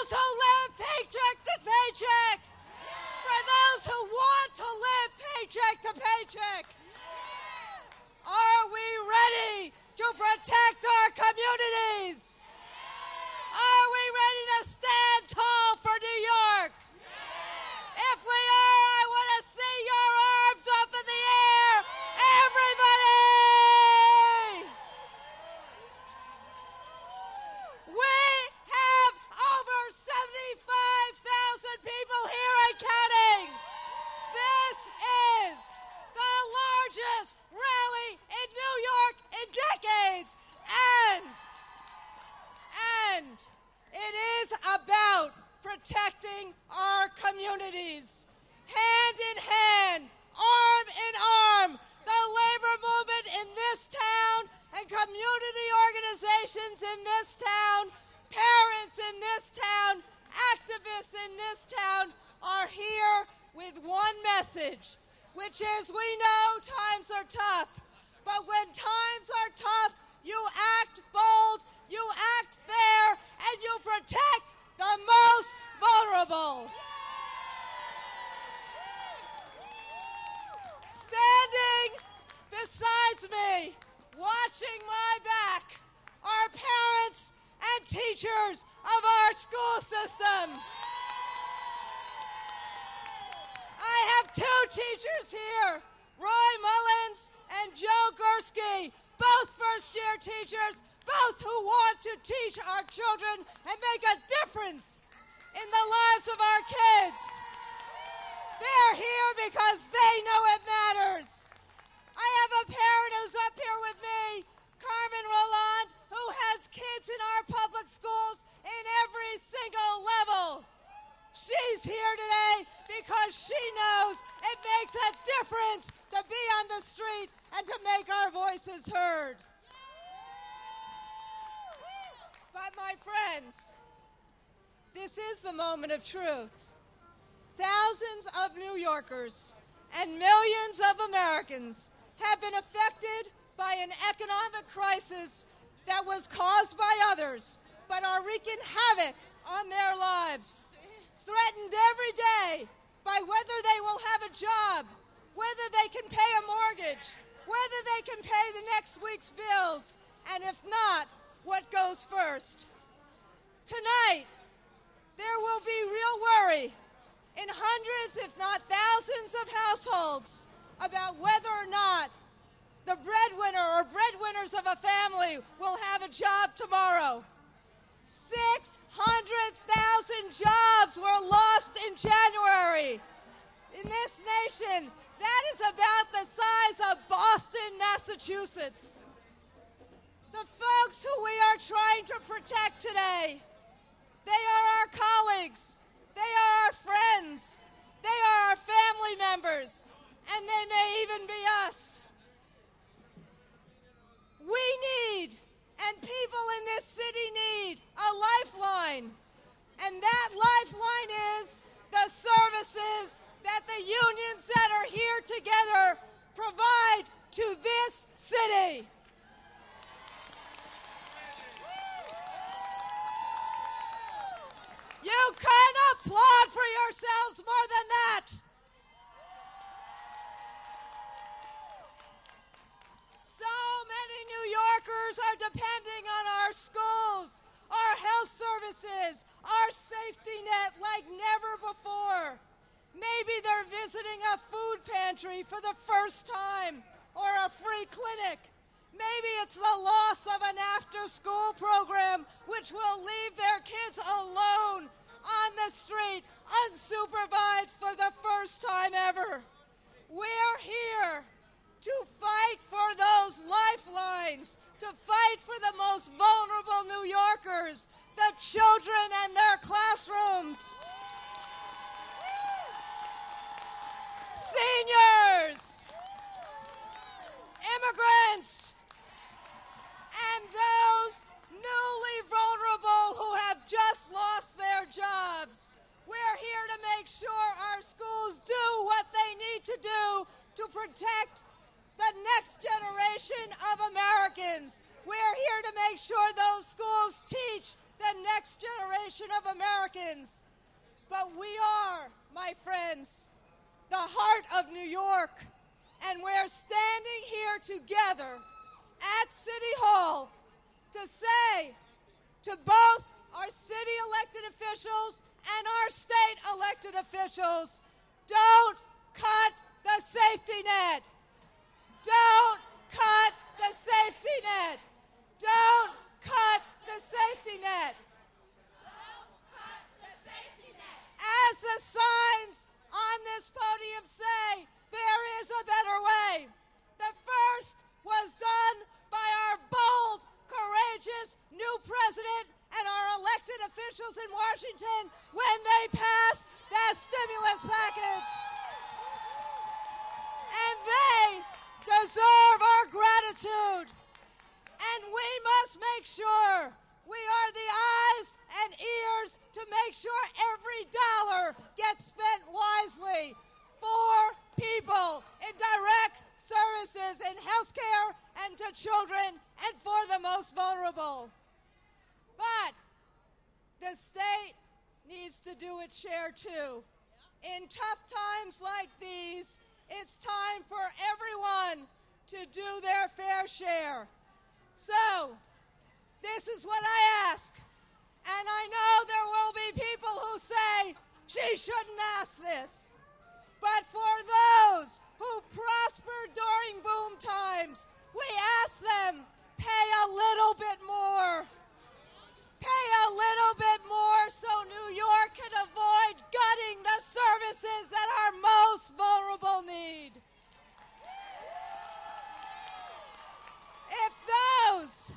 those who live paycheck to paycheck. For those who want to live paycheck to paycheck. Are we ready to protect our communities? Are we ready to stand tall for New York? If we are, I want to see your arms up in the air. Everybody! We have over 75,000 people here and counting. This is the largest rally in New York in decades. And it is about protecting our communities. Hand in hand, arm in arm, the labor movement in this town and community organizations in this town, parents in this town, activists in this town are here with one message, which is we know times are tough, but when times are tough, you act bold, you act fair, and you protect the most vulnerable. Standing besides me, watching my back, are parents and teachers of our school system. I have two teachers here, Roy Mullins and Joe Gursky, both first-year teachers, both who want to teach our children and make a difference in the lives of our kids. They're here because they know it matters. I have a parent who's up here with me, Carmen Roland, who has kids in our public schools in every single level. She's here today because she knows it makes a difference to be on the street and to make our voices heard. But my friends, this is the moment of truth. Thousands of New Yorkers and millions of Americans have been affected by an economic crisis that was caused by others, but are wreaking havoc on their lives. Threatened every day by whether they will have a job, whether they can pay a mortgage, whether they can pay the next week's bills, and if not, what goes first. Tonight, there will be real worry in hundreds, if not thousands of households about whether or not the breadwinner or breadwinners of a family will have a job tomorrow. 600,000 jobs were lost in January. In this nation, that is about the size of Boston, Massachusetts. The folks who we are trying to protect today, they are our colleagues, they are our friends, they are our family members, and they may even be us. We need, and people in this city need, a lifeline. And that lifeline is the services that the unions that are here together provide to this city. You can applaud for yourselves more than that. So many New Yorkers are depending on our schools, our health services, our safety net like never before. Maybe they're visiting a food pantry for the first time or a free clinic. Maybe it's the loss of an after-school program which will leave their kids alone on the street, unsupervised for the first time ever. We're here to fight for those lifelines, to fight for the most vulnerable New Yorkers, the children and their classrooms. Seniors, immigrants, and those newly vulnerable who have just lost their jobs. We're here to make sure our schools do what they need to do to protect the next generation of Americans. We're here to make sure those schools teach the next generation of Americans. But we are, my friends, the heart of New York, and we're standing here together at City Hall to say to both our city elected officials and our state elected officials, don't cut the safety net. Don't cut the safety net. Don't cut the safety net. Don't cut the safety net. As the signs on this podium say, there is a better way. The first was done by our bold, courageous new president and our elected officials in Washington when they passed that stimulus package. And they deserve our gratitude. And we must make sure we are the eyes and ears to make sure every dollar gets spent wisely for people in direct services in healthcare and to children and for the most vulnerable. But the state needs to do its share too. In tough times like these, it's time for everyone to do their fair share. So, this is what I ask. And I know there will be people who say, she shouldn't ask this. But for those who prospered during boom times, we ask them, pay a little bit more. Pay a little bit more so New York can avoid gutting the services that our most vulnerable need. If those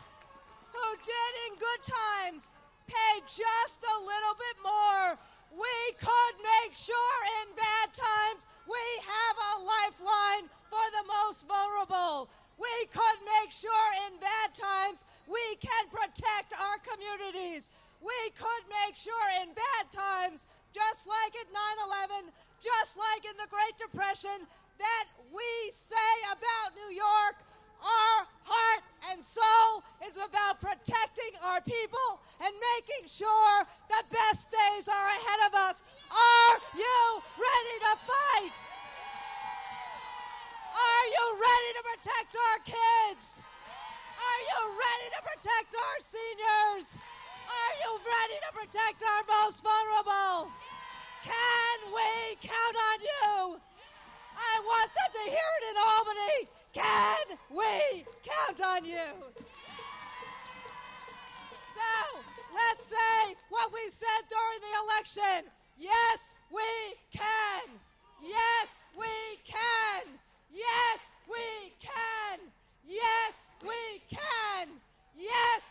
who did in good times pay just a little bit more, we could make sure in bad times we have a lifeline for the most vulnerable. We could make sure in bad times we can protect our communities. We could make sure in bad times, just like at 9/11, just like in the Great Depression, that we say about New York, our heart and soul is about protecting our people and making sure the best days are ahead of us. Are you ready to fight? Are you ready to protect our kids? Are you ready to protect our seniors? Are you ready to protect our most vulnerable? Can we count on you? I want them to hear it in Albany. Can we count on you? So let's say what we said during the election. Yes, we can. Yes, we can. Yes, we can. Yes, we can. Yes,